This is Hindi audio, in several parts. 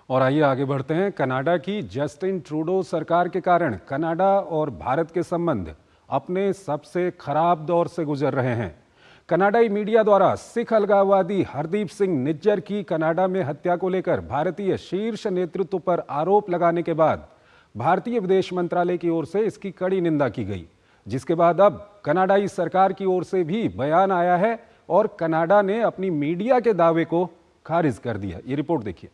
और आइए आगे बढ़ते हैं। कनाडा की जस्टिन ट्रूडो सरकार के कारण कनाडा और भारत के संबंध अपने सबसे खराब दौर से गुजर रहे हैं। कनाडाई मीडिया द्वारा सिख अलगाववादी हरदीप सिंह निज्जर की कनाडा में हत्या को लेकर भारतीय शीर्ष नेतृत्व पर आरोप लगाने के बाद भारतीय विदेश मंत्रालय की ओर से इसकी कड़ी निंदा की गई, जिसके बाद अब कनाडाई सरकार की ओर से भी बयान आया है और कनाडा ने अपनी मीडिया के दावे को खारिज कर दिया। ये रिपोर्ट देखिए।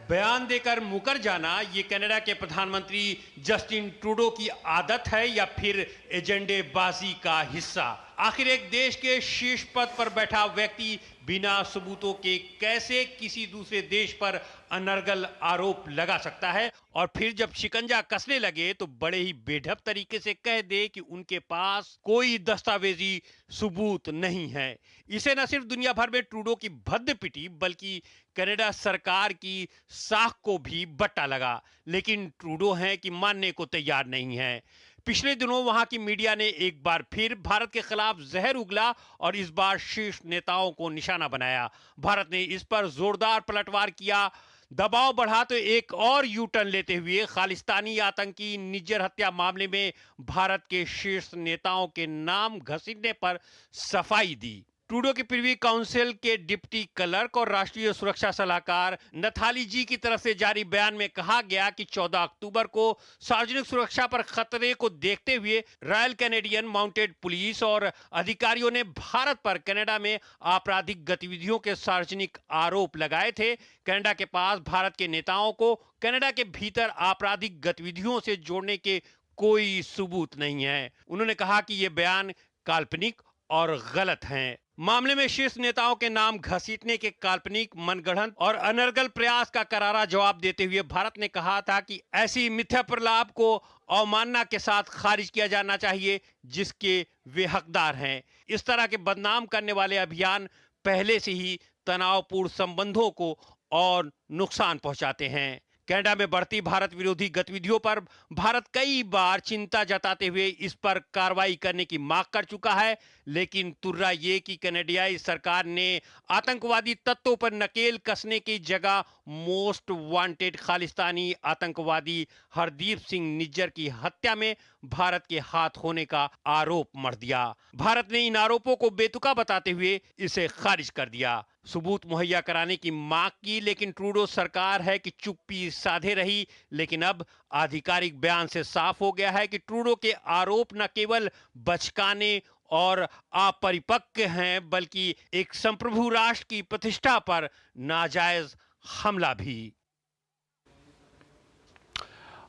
बयान देकर मुकर जाना ये कनाडा के प्रधानमंत्री जस्टिन ट्रूडो की आदत है या फिर एजेंडेबाजी का हिस्सा? आखिर एक देश के शीर्ष पद पर बैठा व्यक्ति बिना सबूतों के कैसे किसी दूसरे देश पर अनर्गल आरोप लगा सकता है, और फिर जब शिकंजा कसने लगे तो बड़े ही बेढप तरीके से कह दे कि उनके पास कोई दस्तावेजी सबूत नहीं है। इसे न सिर्फ दुनिया भर में ट्रूडो की भद्द पिटी बल्कि कनाडा सरकार की साख को भी बट्टा लगा, लेकिन ट्रूडो हैं कि मानने को तैयार नहीं है। पिछले दिनों वहां की मीडिया ने एक बार फिर भारत के खिलाफ जहर उगला और इस बार शीर्ष नेताओं को निशाना बनाया। भारत ने इस पर जोरदार पलटवार किया, दबाव बढ़ा तो एक और यू टर्न लेते हुए खालिस्तानी आतंकी निज्जर हत्या मामले में भारत के शीर्ष नेताओं के नाम घसीटने पर सफाई दी। ट्रूडो की प्रीवी काउंसिल के डिप्टी क्लर्क और राष्ट्रीय सुरक्षा सलाहकार नथाली जी की तरफ से जारी बयान में कहा गया कि 14 अक्टूबर को सार्वजनिक सुरक्षा पर खतरे को देखते हुए रॉयल कैनेडियन माउंटेड पुलिस और अधिकारियों ने भारत पर कनाडा में आपराधिक गतिविधियों के सार्वजनिक आरोप लगाए थे। कनाडा के पास भारत के नेताओं को कनाडा के भीतर आपराधिक गतिविधियों से जोड़ने के कोई सबूत नहीं है। उन्होंने कहा कि ये बयान काल्पनिक और गलत हैं। मामले में शीर्ष नेताओं के नाम घसीटने के काल्पनिक, मनगढ़ंत और अनर्गल प्रयास का करारा जवाब देते हुए भारत ने कहा था कि ऐसी मिथ्या प्रलाप को अवमानना के साथ खारिज किया जाना चाहिए जिसके वे हकदार हैं। इस तरह के बदनाम करने वाले अभियान पहले से ही तनावपूर्ण संबंधों को और नुकसान पहुंचाते हैं। कनाडा में बढ़ती भारत विरोधी गतिविधियों पर भारत कई बार चिंता जताते हुए इस पर कार्रवाई करने की मांग कर चुका है, लेकिन तुर्रा ये कि कनाडियाई सरकार ने आतंकवादी तत्वों पर नकेल कसने की जगह मोस्ट वांटेड खालिस्तानी आतंकवादी हरदीप सिंह निज्जर की हत्या में भारत के हाथ होने का आरोप मढ़ दिया। भारत ने इन आरोपों को बेतुका बताते हुए इसे खारिज कर दिया, सबूत मुहैया कराने की मांग की, लेकिन ट्रूडो सरकार है कि चुप्पी साधे रही। लेकिन अब आधिकारिक बयान से साफ हो गया है कि ट्रूडो के आरोप न केवल बचकाने और अपरिपक्व हैं बल्कि एक संप्रभु राष्ट्र की प्रतिष्ठा पर नाजायज हमला भी।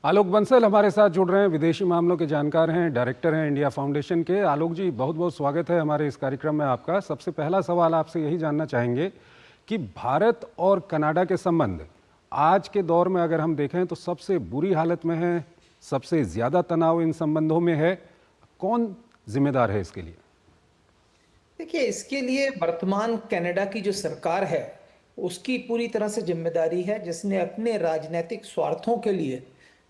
आलोक बंसल हमारे साथ जुड़ रहे हैं, विदेशी मामलों के जानकार हैं, डायरेक्टर हैं इंडिया फाउंडेशन के। आलोक जी, बहुत बहुत स्वागत है हमारे इस कार्यक्रम में आपका। सबसे पहला सवाल आपसे यही जानना चाहेंगे कि भारत और कनाडा के संबंध आज के दौर में अगर हम देखें तो सबसे बुरी हालत में है, सबसे ज़्यादा तनाव इन संबंधों में है। कौन जिम्मेदार है इसके लिए? देखिए, इसके लिए वर्तमान कनाडा की जो सरकार है उसकी पूरी तरह से जिम्मेदारी है, जिसने अपने राजनीतिक स्वार्थों के लिए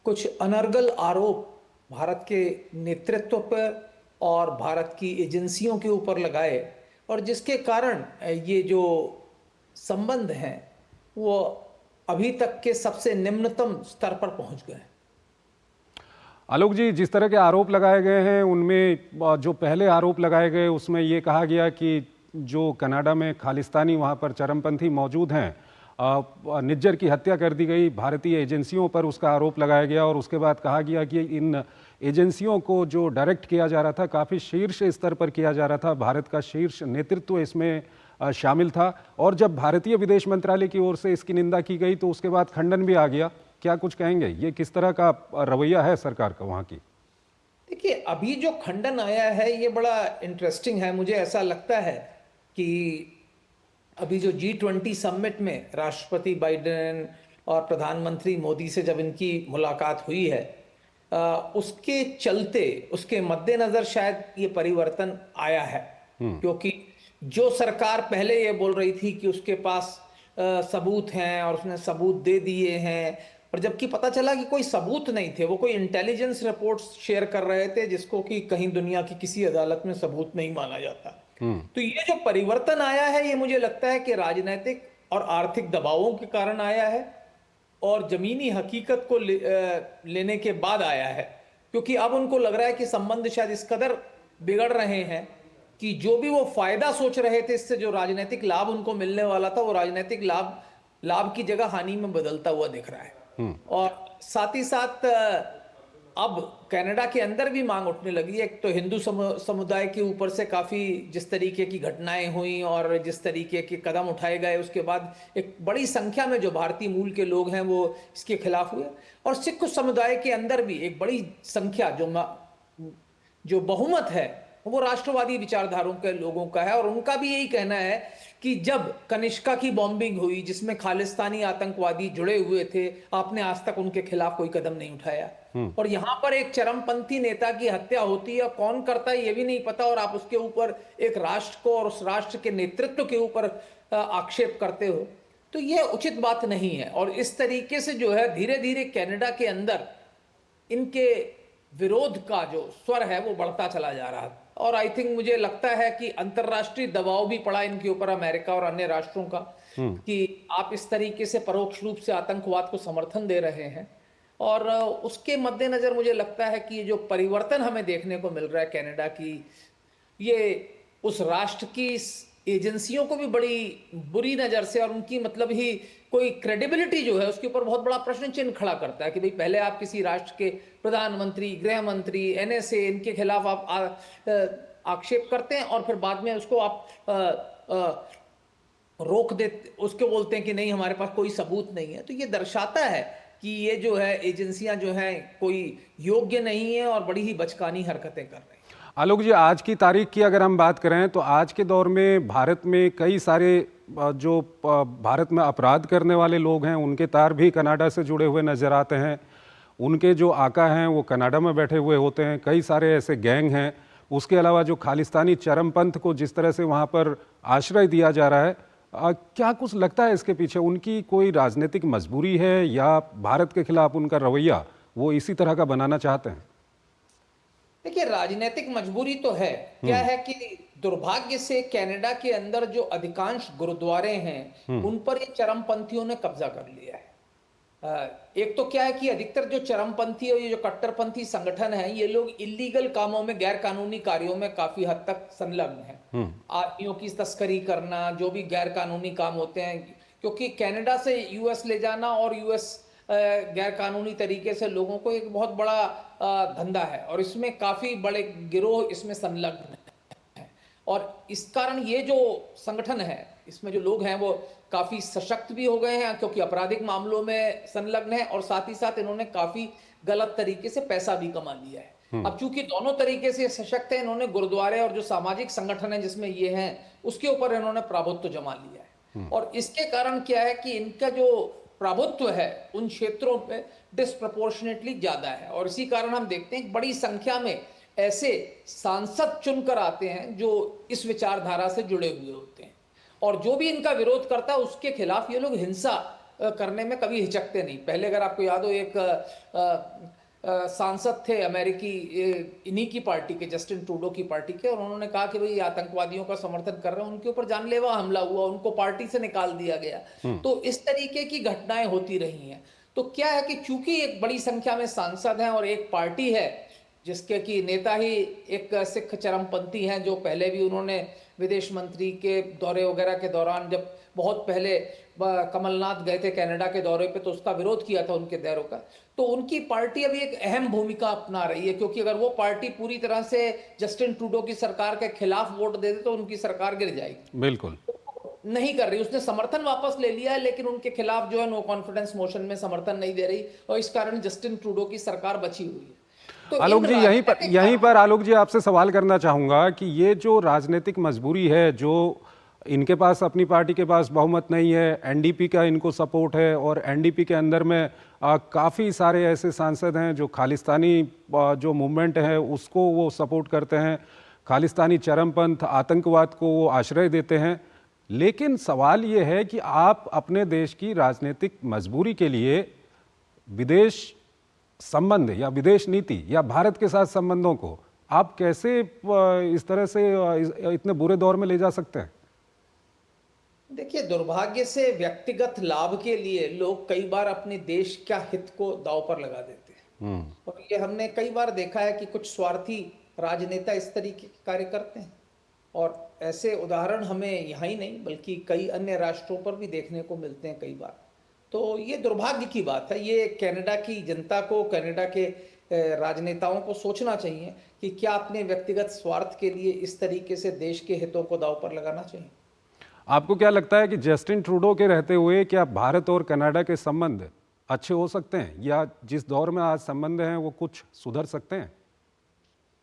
कुछ अनर्गल आरोप भारत के नेतृत्व पर और भारत की एजेंसियों के ऊपर लगाए, और जिसके कारण ये जो संबंध हैं वो अभी तक के सबसे निम्नतम स्तर पर पहुंच गए। आलोक जी, जिस तरह के आरोप लगाए गए हैं उनमें जो पहले आरोप लगाए गए उसमें ये कहा गया कि जो कनाडा में खालिस्तानी वहाँ पर चरमपंथी मौजूद हैं, निज्जर की हत्या कर दी गई, भारतीय एजेंसियों पर उसका आरोप लगाया गया और उसके बाद कहा गया कि इन एजेंसियों को जो डायरेक्ट किया जा रहा था काफ़ी शीर्ष स्तर पर किया जा रहा था, भारत का शीर्ष नेतृत्व इसमें शामिल था। और जब भारतीय विदेश मंत्रालय की ओर से इसकी निंदा की गई तो उसके बाद खंडन भी आ गया। क्या कुछ कहेंगे, ये किस तरह का रवैया है सरकार का वहाँ की? देखिए, अभी जो खंडन आया है ये बड़ा इंटरेस्टिंग है। मुझे ऐसा लगता है कि अभी जो G20 समिट में राष्ट्रपति बाइडेन और प्रधानमंत्री मोदी से जब इनकी मुलाकात हुई है, उसके चलते, उसके मद्देनजर शायद ये परिवर्तन आया है। क्योंकि जो सरकार पहले ये बोल रही थी कि उसके पास सबूत हैं और उसने सबूत दे दिए हैं, और जबकि पता चला कि कोई सबूत नहीं थे, वो कोई इंटेलिजेंस रिपोर्ट्स शेयर कर रहे थे जिसको कि कहीं दुनिया की किसी अदालत में सबूत नहीं माना जाता। तो ये जो परिवर्तन आया है ये मुझे लगता है कि राजनीतिक और आर्थिक दबावों के कारण आया है और जमीनी हकीकत को लेने के बाद आया है, क्योंकि अब उनको लग रहा है कि संबंध शायद इस कदर बिगड़ रहे हैं कि जो भी वो फायदा सोच रहे थे, इससे जो राजनीतिक लाभ उनको मिलने वाला था, वो राजनीतिक लाभ की जगह हानि में बदलता हुआ दिख रहा है। और साथ ही साथ अब कनाडा के अंदर भी मांग उठने लगी है। एक तो हिंदू समुदाय के ऊपर से काफी जिस तरीके की घटनाएं हुई और जिस तरीके के कदम उठाए गए, उसके बाद एक बड़ी संख्या में जो भारतीय मूल के लोग हैं वो इसके खिलाफ हुए, और सिख समुदाय के अंदर भी एक बड़ी संख्या जो बहुमत है वो राष्ट्रवादी विचारधारों के लोगों का है। और उनका भी यही कहना है कि जब कनिष्का की बॉम्बिंग हुई जिसमें खालिस्तानी आतंकवादी जुड़े हुए थे, आपने आज तक उनके खिलाफ कोई कदम नहीं उठाया। और यहां पर एक चरमपंथी नेता की हत्या होती है, कौन करता है ये भी नहीं पता, और आप उसके ऊपर एक राष्ट्र को और उस राष्ट्र के नेतृत्व के ऊपर आक्षेप करते हो, तो यह उचित बात नहीं है। और इस तरीके से जो है धीरे धीरे कनाडा के अंदर इनके विरोध का जो स्वर है वो बढ़ता चला जा रहा है। और आई थिंक मुझे लगता है कि अंतरराष्ट्रीय दबाव भी पड़ा इनके ऊपर, अमेरिका और अन्य राष्ट्रों का, कि आप इस तरीके से परोक्ष रूप से आतंकवाद को समर्थन दे रहे हैं। और उसके मद्देनजर मुझे लगता है कि ये जो परिवर्तन हमें देखने को मिल रहा है कनाडा की, ये उस राष्ट्र की एजेंसियों को भी बड़ी बुरी नजर से और उनकी मतलब ही कोई क्रेडिबिलिटी जो है उसके ऊपर बहुत बड़ा प्रश्न चिन्ह खड़ा करता है कि भाई पहले आप किसी राष्ट्र के प्रधानमंत्री, गृह मंत्री, एनएसए, इनके खिलाफ आप आक्षेप करते हैं और फिर बाद में उसको आप रोक देते, उसको बोलते हैं कि नहीं हमारे पास कोई सबूत नहीं है। तो ये दर्शाता है कि ये जो है एजेंसियां जो हैं कोई योग्य नहीं है और बड़ी ही बचकानी हरकतें कर रही हैं। आलोक जी, आज की तारीख की अगर हम बात करें तो आज के दौर में भारत में कई सारे जो भारत में अपराध करने वाले लोग हैं उनके तार भी कनाडा से जुड़े हुए नजर आते हैं। उनके जो आका हैं वो कनाडा में बैठे हुए होते हैं। कई सारे ऐसे गैंग हैं। उसके अलावा जो खालिस्तानी चरमपंथ को जिस तरह से वहाँ पर आश्रय दिया जा रहा है, क्या कुछ लगता है इसके पीछे उनकी कोई राजनीतिक मजबूरी है या भारत के खिलाफ उनका रवैया वो इसी तरह का बनाना चाहते हैं? देखिए, राजनीतिक मजबूरी तो है। क्या है कि दुर्भाग्य से कनाडा के अंदर जो अधिकांश गुरुद्वारे हैं उन पर ये चरमपंथियों ने कब्जा कर लिया है। एक तो क्या है कि अधिकतर जो चरमपंथी और ये जो कट्टरपंथी संगठन है, ये लोग इलीगल कामों में, गैर कानूनी कार्यों में काफी हद तक संलग्न है। आदमियों की तस्करी करना, जो भी गैर कानूनी काम होते हैं, क्योंकि कनाडा से यूएस ले जाना और यूएस गैर कानूनी तरीके से लोगों को एक बहुत बड़ा धंधा है और इसमें काफी बड़े गिरोह इसमें संलग्न है। और इस कारण ये जो संगठन है इसमें जो लोग हैं वो काफी सशक्त भी हो गए हैं क्योंकि आपराधिक मामलों में संलग्न है और साथ ही साथ इन्होंने काफी गलत तरीके से पैसा भी कमा लिया है। अब चूंकि दोनों तरीके से सशक्त है, इन्होंने गुरुद्वारे और जो सामाजिक संगठन है जिसमें ये हैं उसके ऊपर इन्होंने प्रभुत्व जमा लिया है। और इसके कारण क्या है कि इनका जो प्रभुत्व है उन क्षेत्रों पे डिस्प्रपोर्शनेटली ज्यादा है और इसी कारण हम देखते हैं बड़ी संख्या में ऐसे सांसद चुनकर आते हैं जो इस विचारधारा से जुड़े हुए होते हैं और जो भी इनका विरोध करता है उसके खिलाफ ये लोग हिंसा करने में कभी हिचकते नहीं। पहले अगर आपको याद हो, एक सांसद थे अमेरिकी, इन्हीं की पार्टी के, जस्टिन ट्रूडो की पार्टी के, और उन्होंने कहा कि भाई आतंकवादियों का समर्थन कर रहे हैं, उनके ऊपर जानलेवा हमला हुआ, उनको पार्टी से निकाल दिया गया। तो इस तरीके की घटनाएं होती रही हैं। तो क्या है कि चूंकि एक बड़ी संख्या में सांसद हैं और एक पार्टी है जिसके की नेता ही एक सिख चरमपंथी हैं, जो पहले भी उन्होंने विदेश मंत्री के दौरे वगैरह के दौरान, जब बहुत पहले कमलनाथ गए थे कनाडा के दौरे पे तो उसका विरोध किया था उनके दौरे का, तो उनकी पार्टी अभी एक अहम भूमिका अपना रही है क्योंकि अगर वो पार्टी पूरी तरह से जस्टिन ट्रूडो की सरकार के खिलाफ वोट दे दे तो उनकी सरकार गिर जाएगी। बिल्कुल नहीं कर रही, उसने समर्थन वापस ले लिया है लेकिन उनके खिलाफ जो है नो कॉन्फिडेंस मोशन में समर्थन नहीं दे रही और इस कारण जस्टिन ट्रूडो की सरकार बची हुई है। तो आलोक जी, यहीं पर आलोक जी आपसे सवाल करना चाहूंगा कि ये जो राजनीतिक मजबूरी है, जो इनके पास, अपनी पार्टी के पास बहुमत नहीं है, एनडीपी का इनको सपोर्ट है और एनडीपी के अंदर में काफ़ी सारे ऐसे सांसद हैं जो खालिस्तानी जो मूवमेंट है उसको वो सपोर्ट करते हैं, खालिस्तानी चरमपंथ, आतंकवाद को वो आश्रय देते हैं। लेकिन सवाल ये है कि आप अपने देश की राजनीतिक मजबूरी के लिए विदेश संबंध या विदेश नीति या भारत के साथ संबंधों को आप कैसे इस तरह से इतने बुरे दौर में ले जा सकते हैं? देखिए, दुर्भाग्य से व्यक्तिगत लाभ के लिए लोग कई बार अपने देश का हित को दांव पर लगा देते हैं, और ये हमने कई बार देखा है कि कुछ स्वार्थी राजनेता इस तरीके के कार्य करते हैं, और ऐसे उदाहरण हमें यहाँ ही नहीं बल्कि कई अन्य राष्ट्रों पर भी देखने को मिलते हैं कई बार। तो ये दुर्भाग्य की बात है। ये कनाडा की जनता को, कनाडा के राजनेताओं को सोचना चाहिए कि क्या अपने व्यक्तिगत स्वार्थ के लिए इस तरीके से देश के हितों को दांव पर लगाना चाहिए। आपको क्या लगता है कि जस्टिन ट्रूडो के रहते हुए क्या भारत और कनाडा के संबंध अच्छे हो सकते हैं, या जिस दौर में आज संबंध हैं वो कुछ सुधर सकते हैं?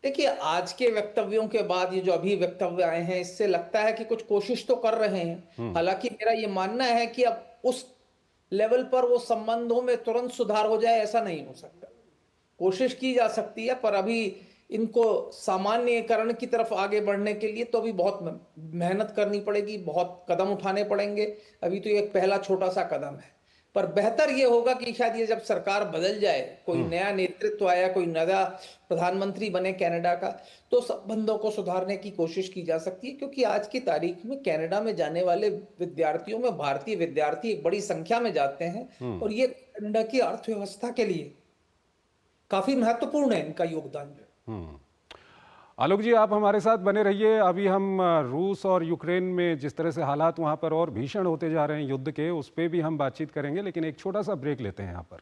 देखिए, आज के वक्तव्यों के बाद ये जो अभी वक्तव्य आए हैं, इससे लगता है कि कुछ कोशिश तो कर रहे हैं। हालांकि मेरा ये मानना है कि अब उस लेवल पर वो संबंधों में तुरंत सुधार हो जाए, ऐसा नहीं हो सकता। कोशिश की जा सकती है, पर अभी इनको सामान्यकरण की तरफ आगे बढ़ने के लिए तो अभी बहुत मेहनत करनी पड़ेगी, बहुत कदम उठाने पड़ेंगे। अभी तो ये एक पहला छोटा सा कदम है, पर बेहतर ये होगा कि शायद ये जब सरकार बदल जाए, कोई नया नेतृत्व आया, कोई नया प्रधानमंत्री बने कनाडा का, तो संबंधों को सुधारने की कोशिश की जा सकती है। क्योंकि आज की तारीख में कनाडा में जाने वाले विद्यार्थियों में भारतीय विद्यार्थी एक बड़ी संख्या में जाते हैं, और ये कनाडा की अर्थव्यवस्था के लिए काफी महत्वपूर्ण है इनका योगदान। आलोक जी, आप हमारे साथ बने रहिए। अभी हम रूस और यूक्रेन में जिस तरह से हालात वहां पर और भीषण होते जा रहे हैं युद्ध के, उस पर भी हम बातचीत करेंगे, लेकिन एक छोटा सा ब्रेक लेते हैं यहाँ पर।